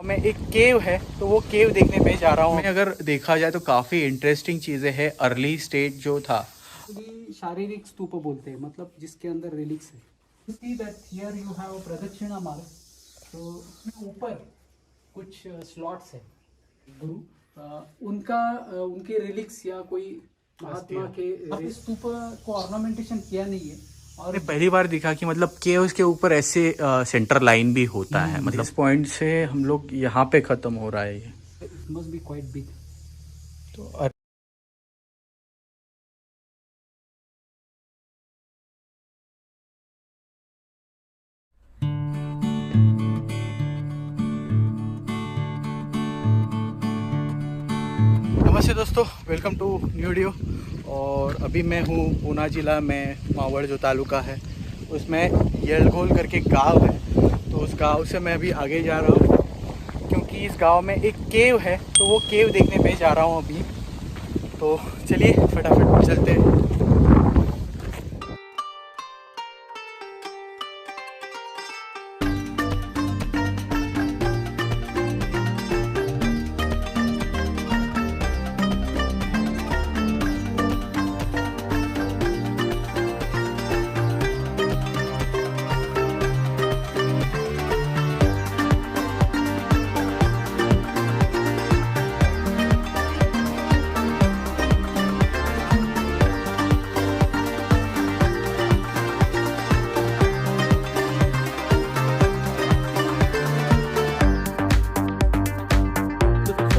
मैं एक केव है तो वो केव देखने पे जा रहा हूँ। अगर देखा जाए तो काफ़ी इंटरेस्टिंग चीज़ें हैं। अर्ली स्टेज जो था शारीरिक स्तूप बोलते हैं, मतलब जिसके अंदर रिलिक्स है। See that here you have प्रदक्षिणा मार्ग, तो उसमें ऊपर कुछ स्लॉट्स है। गुरु उनका उनके रिलिक्स या कोई महात्मा के स्तूप को ऑर्नामेंटेशन किया नहीं है। और पहली बार देखा कि मतलब केव्स के ऊपर ऐसे सेंटर लाइन भी होता है। मतलब इस पॉइंट से हम लोग यहाँ पे ख़त्म हो रहा है ये। It must be quite big. तो नमस्ते दोस्तों, वेलकम टू न्यू वीडियो। और अभी मैं हूँ पूना ज़िला में, मावड़ जो तालुका है उसमें येलघोल करके गांव है। तो उस गांव से मैं अभी आगे जा रहा हूँ क्योंकि इस गांव में एक केव है, तो वो केव देखने पे जा रहा हूँ अभी। तो चलिए फटाफट चलते हैं।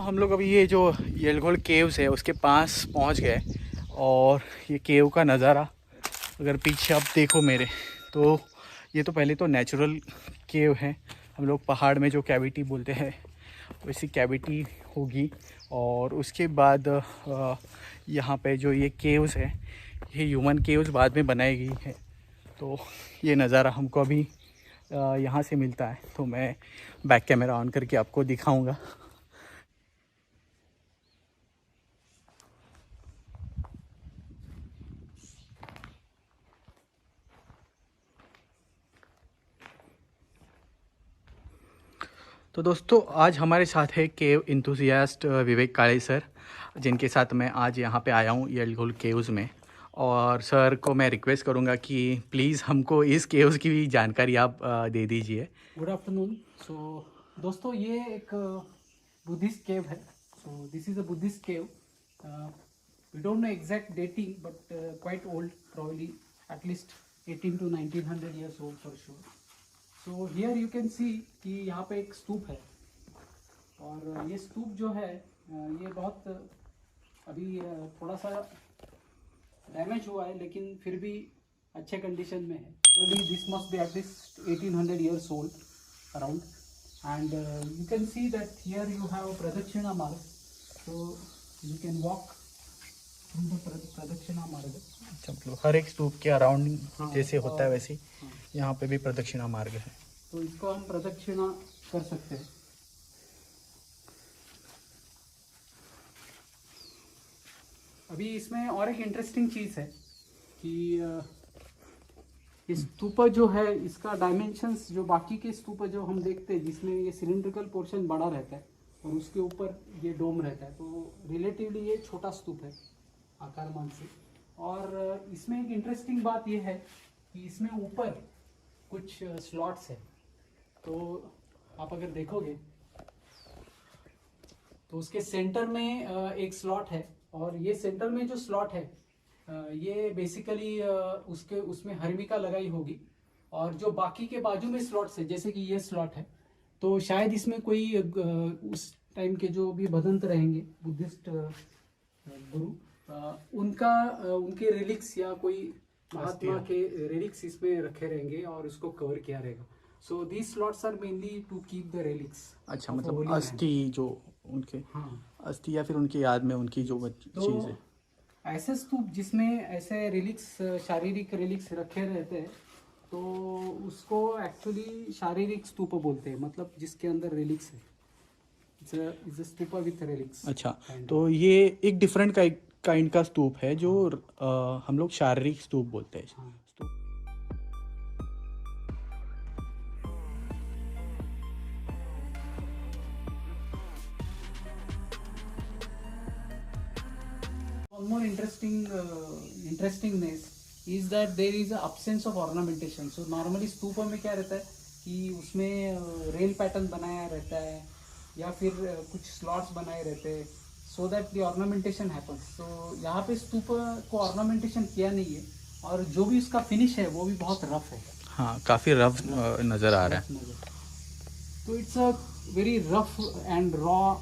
हम लोग अभी ये जो येलघोल केव्स है उसके पास पहुंच गए। और ये केव का नज़ारा अगर पीछे आप देखो मेरे, तो ये तो पहले तो नेचुरल केव है। हम लोग पहाड़ में जो कैविटी बोलते हैं वैसी कैविटी होगी। और उसके बाद यहाँ पे जो ये केव्स है, ये ह्यूमन केव्स बाद में बनाई गई है। तो ये नज़ारा हमको अभी यहाँ से मिलता है। तो मैं बैक कैमरा ऑन करके आपको दिखाऊंगा। तो दोस्तों, आज हमारे साथ है केव इंथुसियास्ट विवेक काले सर, जिनके साथ मैं आज यहाँ पे आया हूँ येलघोल केव्स में। और सर को मैं रिक्वेस्ट करूँगा कि प्लीज़ हमको इस केव्स की भी जानकारी आप दे दीजिए। Good afternoon. सो दोस्तों, ये एक बुद्धिस्ट केव है। So this is a Buddhist cave. We don't know exact dating, but quite old, probably at least 18 to 1900 years old for sure. So here you can see कि यहाँ पे एक स्तूप है। और ये स्तूप जो है ये बहुत अभी थोड़ा सा डैमेज हुआ है, लेकिन फिर भी अच्छे कंडीशन में है। This must be at least 1800 years old around. And you can see that here you have a pradakshina marg, so you can walk through the pradakshina marg. अच्छा, मतलब हर एक स्तूप के अराउंड जैसे होता है वैसे यहाँ पे भी प्रदक्षिणा मार्ग है। तो इसको हम प्रदक्षिणा कर सकते हैं। अभी इसमें और एक इंटरेस्टिंग चीज़ है कि स्तूप जो है इसका डायमेंशंस जो बाकी के स्तूप जो हम देखते हैं जिसमें ये सिलिंड्रिकल पोर्शन बड़ा रहता है और उसके ऊपर ये डोम रहता है, तो रिलेटिवली ये छोटा स्तूप है आकार मान से। और इसमें एक इंटरेस्टिंग बात ये है कि इसमें ऊपर कुछ स्लॉट्स है। तो आप अगर देखोगे तो उसके सेंटर में एक स्लॉट है, और ये सेंटर में जो स्लॉट है ये बेसिकली उसमें हर्मिका लगाई होगी। और जो बाकी के बाजू में स्लॉट्स है, जैसे कि ये स्लॉट है, तो शायद इसमें कोई उस टाइम के जो भी भदंत रहेंगे बुद्धिस्ट गुरु, उनके रिलिक्स या कोई महात्मा के रिलिक्स इसमें रखे रहेंगे और उसको कवर किया रहेगा। So these slots are mainly to keep the relics. अच्छा, मतलब अस्थि जो उनके, हाँ, अस्थि या फिर उनकी याद में उनकी जो चीज़ है। ऐसे स्तूप जिसमें ऐसे रिलिक्स, शारीरिक रिलिक्स रखे रहते हैं, तो उसको एक्चुअली शारीरिक स्तूप बोलते हैं, मतलब जिसके अंदर रिलिक्स है। It's a stupa with relics. अच्छा, तो ये एक डिफरेंट काइंड का स्तूप है जो हम लोग शारीरिक स्तूप बोलते हैं। हाँ। One more interestingness is that there is a absence of ornamentation. So normally stupa में क्या रहता है कि उसमें रेल पैटर्न बनाया रहता है या फिर कुछ स्लॉट्स बनाए रहते हैं so that the ornamentation happens. So यहाँ पे स्तूपा को ornamentation किया नहीं है और जो भी उसका फिनिश है वो भी बहुत रफ है. हाँ, काफ़ी रफ नज़र आ रहा है. तो it's a very rough and raw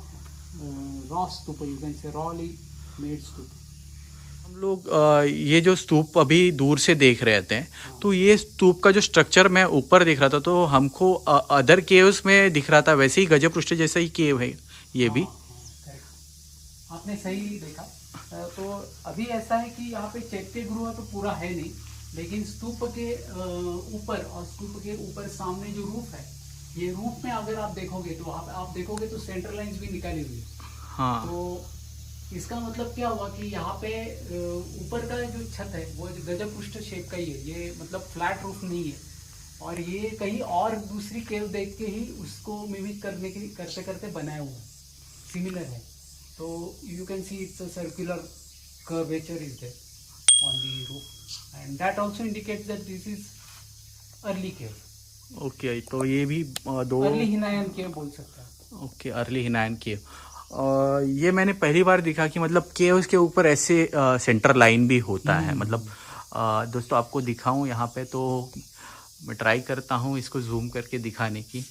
stupa, you can say roughly made stupa. हम लोग ये जो स्तूप अभी दूर से देख रहे थे, तो ये स्तूप का जो स्ट्रक्चर मैं ऊपर देख रहा था तो हमको अदर केव्स में दिख रहा था, वैसे ही गजपृष्ठ जैसा ही केव है ये भी. आपने सही देखा. तो अभी ऐसा है कि यहाँ पे चैत्य गृह तो पूरा है नहीं, लेकिन स्तूप के ऊपर और स्तूप के ऊपर सामने जो रूफ है, ये रूफ में अगर आप देखोगे तो वहाँ पे आप देखोगे तो सेंट्रल लाइंस भी निकाली हुई है. हाँ. तो इसका मतलब क्या हुआ कि यहाँ पे ऊपर का जो छत है वो गजपृष्ठ शेप का ही है, ये मतलब फ्लैट रूफ नहीं है. और ये कहीं और दूसरी केव देख के ही उसको मिमिक करने की करते करते बनाया हुआ सिमिलर है. तो you can see it's a circular curvature is there on the roof and that also indicates that this is early cave. Okay, तो ये भी दो अर्ली हिनायन केव बोल सकते हैं. ओके, अर्ली हिनायन केव. ये मैंने पहली बार देखा कि मतलब केव्स के ऊपर ऐसे सेंटर लाइन भी होता है. मतलब दोस्तों आपको दिखाऊं यहाँ पे, तो मैं ट्राई करता हूँ इसको जूम करके दिखाने की.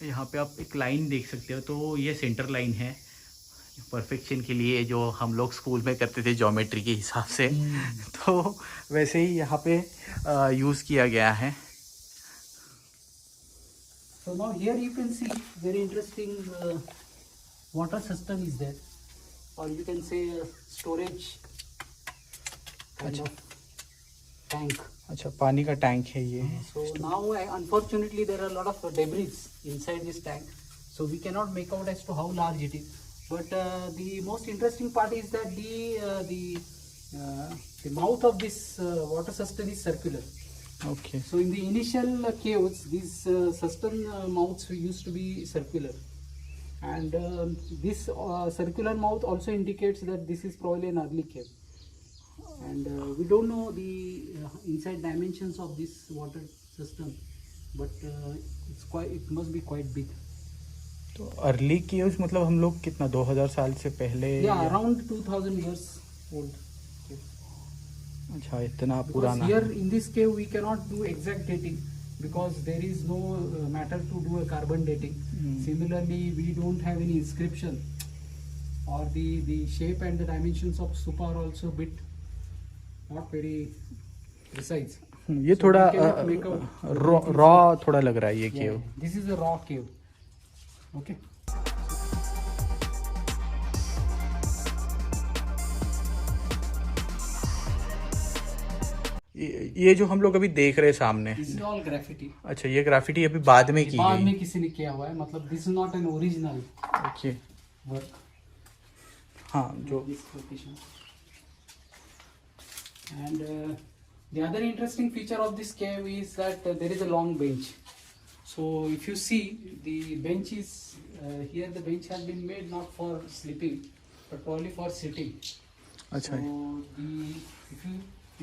यहाँ पे आप एक लाइन देख सकते हो, तो ये सेंटर लाइन है परफेक्शन के लिए, जो हम लोग स्कूल में करते थे ज्योमेट्री के हिसाब से. तो वैसे ही यहाँ पे यूज़ किया गया है. So now here you can see very interesting water system is there, or you can say storage kind of tank. अच्छा, पानी का टैंक है ये. So now unfortunately there are a lot of debris inside this tank, so we cannot make out as to how large it is. But the most interesting part is that the mouth of this water cistern is circular. Okay. So in the initial caves, these cistern mouths used to be circular, and this circular mouth also indicates that this is probably an early cave. And we don't know the inside dimensions of this water system, but it must be quite big. तो early caves मतलब हम लोग कितना 2000 साल से पहले? Yeah, around 2000 years old. अच्छा, इतना Because पुराना. here in this cave we cannot do exact dating because there is no matter to do a carbon dating. Similarly, we don't have any inscription, or the shape and the dimensions of stupa are also bit not very precise. ये So थोड़ा we cannot make out raw थोड़ा लग रहा है ये केव. This is a raw cave. Okay. ये जो हम लोग अभी देख रहे हैं सामने, This is all graffiti. अच्छा, ये ग्राफिटी अभी बाद में की बाद गई. में किसी ने किया हुआ है, मतलब this is not an original okay. work. हाँ, जो This location. And the other interesting feature of this cave is that there is a long bench. So if you see, the bench is here. The bench has been made not for sleeping, but probably for sitting. अच्छा. So if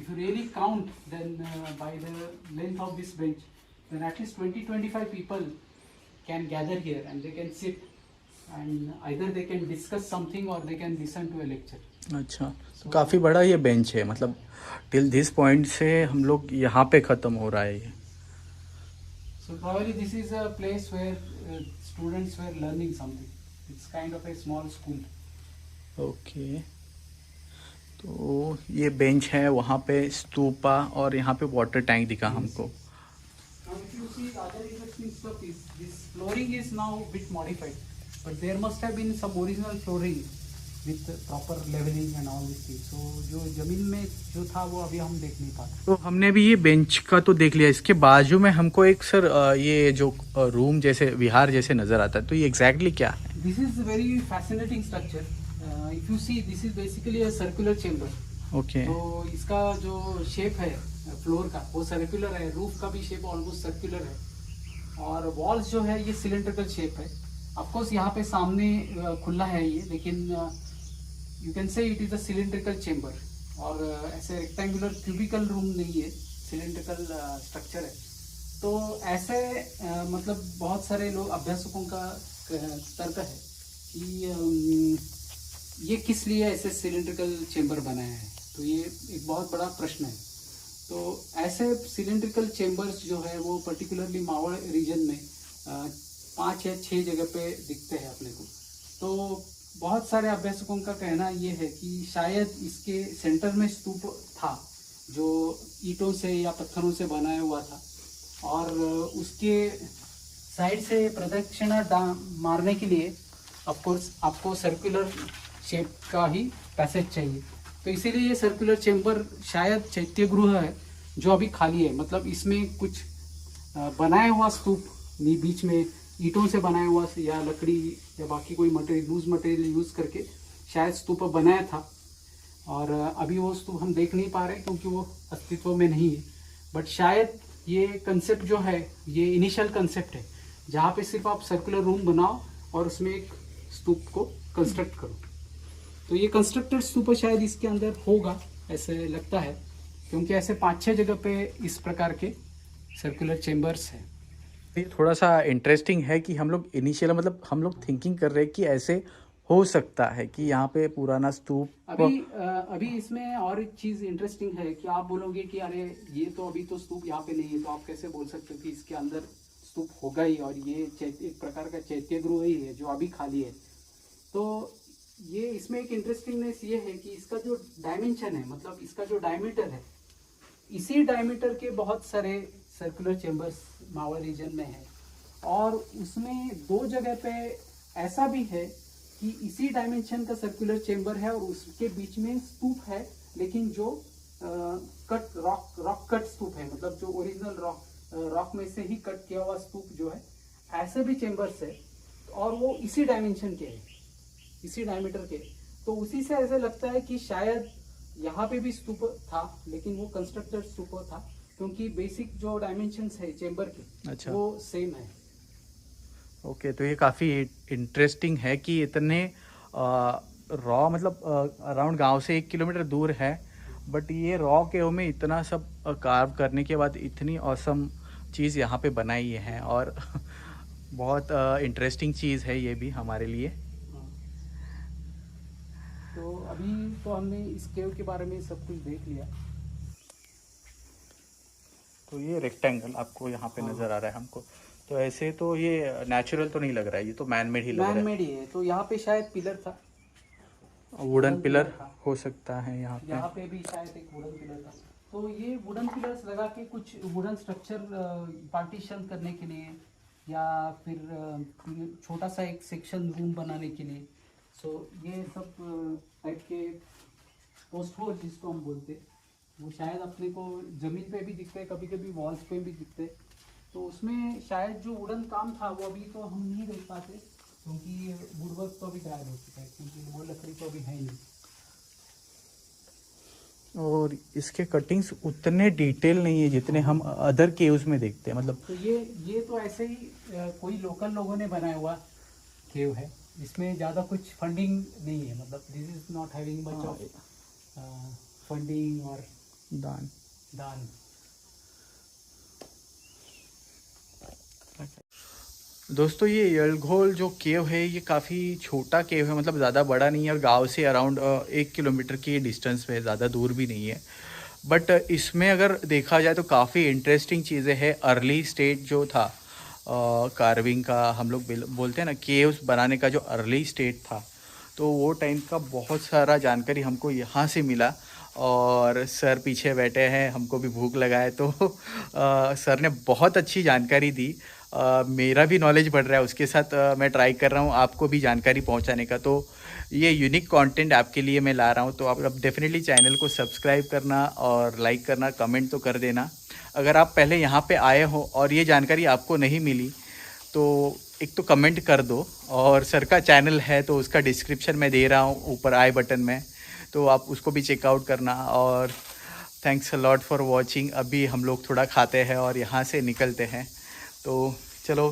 you really count, then by the length of this bench, then at least 20-25 people can gather here and they can sit, and either they can discuss something or they can listen to a lecture. अच्छा, तो काफ़ी बड़ा ये bench है. मतलब till this point से हम लोग यहाँ पे ख़त्म हो रहा है ये. So probably this is a place where students were learning something. It's kind of a small school. Okay. तो ये बेंच है, वहाँ पे स्तूपा, और यहाँ पे वाटर टैंक दिखा हमको. Now if you see the other interesting stuff is this flooring is now a bit modified, but there must have been some original flooring with proper leveling and all these things. So जो जमीन में जो था वो अभी हम देख नहीं पाते. तो हमने भी ये बेंच का तो देख लिया. इसके बाजू में हमको एक सर ये जो रूम जैसे विहार जैसे नज़र आता है, तो ये एग्जैक्टली क्या है? This is a very fascinating structure. If you see, this is basically a circular chamber. Okay. तो इसका जो शेप है फ्लोर का वो सर्कुलर है, रूफ का भी शेप ऑलमोस्ट सर्कुलर है, और वॉल्स जो है ये सिलेंड्रिकल शेप है. ऑफ कोर्स यहाँ पे सामने खुला है ये, लेकिन यू कैन से it is a cylindrical chamber, और ऐसे रेक्टेंगुलर क्यूबिकल रूम नहीं है, सिलेंड्रिकल स्ट्रक्चर है। तो ऐसे मतलब बहुत सारे लोग अभ्यासकों का तर्क है कि ये किस लिए ऐसे सिलेंड्रिकल चेम्बर बनाया है। तो ये एक बहुत बड़ा प्रश्न है। तो ऐसे सिलेंड्रिकल चेम्बर्स जो है वो पर्टिकुलरली मावड़ रीजन में 5 या 6 जगह पे दिखते हैं अपने को। तो बहुत सारे अभ्यासकों का कहना ये है कि शायद इसके सेंटर में स्तूप था जो ईंटों से या पत्थरों से बनाया हुआ था, और उसके साइड से प्रदक्षिणा मारने के लिए ऑफ कोर्स आपको सर्कुलर शेप का ही पैसेज चाहिए। तो इसीलिए ये सर्कुलर चेम्बर शायद चैत्य गृह है जो अभी खाली है। मतलब इसमें कुछ बनाया हुआ स्तूप नहीं, बीच में ईंटों से बनाया हुआ या लकड़ी या बाकी कोई मटेरियल, लूज मटेरियल यूज़ करके शायद स्तूप बनाया था, और अभी वो स्तूप हम देख नहीं पा रहे क्योंकि वो अस्तित्व में नहीं है। बट शायद ये कंसेप्ट जो है ये इनिशियल कंसेप्ट है जहाँ पे सिर्फ आप सर्कुलर रूम बनाओ और उसमें एक स्तूप को कंस्ट्रक्ट करो। तो ये कंस्ट्रक्टेड स्तूप शायद इसके अंदर होगा, ऐसे लगता है, क्योंकि ऐसे 5-6 जगह पे इस प्रकार के सर्कुलर चेम्बर्स हैं। ये थोड़ा सा इंटरेस्टिंग है कि हम लोग इनिशियल मतलब हम लोग थिंकिंग कर रहे हैं कि ऐसे हो सकता है कि यहाँ पे पुराना स्तूप। अभी इसमें और एक चीज़ इंटरेस्टिंग है कि आप बोलोगे कि अरे ये तो अभी तो स्तूप यहाँ पे नहीं है, तो आप कैसे बोल सकते हो कि इसके अंदर स्तूप होगा ही, और ये एक प्रकार का चैत्य गृह ही है जो अभी खाली है। तो ये इसमें एक इंटरेस्टिंगनेस ये है कि इसका जो डायमेंशन है, मतलब इसका जो डायमीटर है, इसी डायमीटर के बहुत सारे सर्कुलर चेम्बर्स मावड़ रीजन में है, और उसमें 2 जगह पे ऐसा भी है कि इसी डायमेंशन का सर्कुलर चेम्बर है और उसके बीच में स्तूप है, लेकिन जो कट रॉक कट स्तूप है, मतलब जो ओरिजिनल रॉक में से ही कट किया हुआ स्तूप जो है, ऐसे भी चेम्बर्स है, और वो इसी डायमेंशन के है, इसी डायमीटर के। तो उसी से ऐसे लगता है कि शायद यहाँ पे भी स्तूप था, लेकिन वो कंस्ट्रक्टेड स्तूप था, क्योंकि बेसिक जो डायमेंशंस है चेम्बर के, अच्छा, वो सेम है। ओके, तो ये काफ़ी इंटरेस्टिंग है कि इतने रॉ मतलब अराउंड गांव से 1 किलोमीटर दूर है, बट ये रॉ केव में इतना सब कार्व करने के बाद इतनी ऑसम चीज़ यहाँ पे बनाई है, और बहुत इंटरेस्टिंग चीज़ है ये भी हमारे लिए। तो अभी तो हमने इस केव के बारे में सब कुछ देख लिया। तो ये रेक्टेंगल आपको यहाँ पे नज़र आ रहा है हमको, तो ऐसे तो ये नेचुरल तो नहीं लग रहा है, ये तो मैन मेड ही लग रहा है। मैन मेड ही है। तो यहाँ पे शायद पिलर था, वुडन पिलर हो सकता है यहाँ पे भी शायद एक वुडन पिलर था। तो ये वुडन पिलर्स लगा के कुछ वुडन स्ट्रक्चर पार्टीशन करने के लिए, या फिर छोटा सा एक सेक्शन रूम बनाने के लिए। सो ये सब टाइप के पोस्ट होल जिसको हम बोलते, वो शायद अपने को ज़मीन पे भी दिखते हैं, कभी कभी वॉल्स पे भी दिखते। तो उसमें शायद जो वुडन काम था वो अभी तो हम नहीं देख पाते, क्योंकि वुडवर्क तो अभी गायब हो चुका है, क्योंकि वो लकड़ी तो अभी है ही नहीं। और इसके कटिंग्स उतने डिटेल नहीं है जितने हम अदर केव्स में देखते हैं, मतलब। तो ये तो ऐसे ही कोई लोकल लोगों ने बनाया हुआ केव है, इसमें ज़्यादा कुछ फंडिंग नहीं है, मतलब this is not having much of funding और दान। दोस्तों, ये येलघोल जो केव है ये काफ़ी छोटा केव है, मतलब ज़्यादा बड़ा नहीं है, और गांव से अराउंड 1 किलोमीटर की डिस्टेंस पे है, ज़्यादा दूर भी नहीं है। बट इसमें अगर देखा जाए तो काफ़ी इंटरेस्टिंग चीज़ें हैं। अर्ली स्टेज जो था कार्विंग का, हम लोग बोलते हैं ना, केव्स बनाने का जो अर्ली स्टेज था, तो वो टाइम का बहुत सारा जानकारी हमको यहाँ से मिला। और सर पीछे बैठे हैं, हमको भी भूख लगा है, तो सर ने बहुत अच्छी जानकारी दी। मेरा भी नॉलेज बढ़ रहा है, उसके साथ मैं ट्राई कर रहा हूँ आपको भी जानकारी पहुँचाने का। तो ये यूनिक कंटेंट आपके लिए मैं ला रहा हूँ, तो आप डेफिनेटली चैनल को सब्सक्राइब करना और लाइक करना, कमेंट तो कर देना। अगर आप पहले यहाँ पे आए हो और ये जानकारी आपको नहीं मिली, तो एक तो कमेंट कर दो, और सर का चैनल है तो उसका डिस्क्रिप्शन मैं दे रहा हूँ ऊपर आई बटन में, तो आप उसको भी चेकआउट करना। और thanks a lot for watching. अभी हम लोग थोड़ा खाते हैं और यहाँ से निकलते हैं, तो चलो।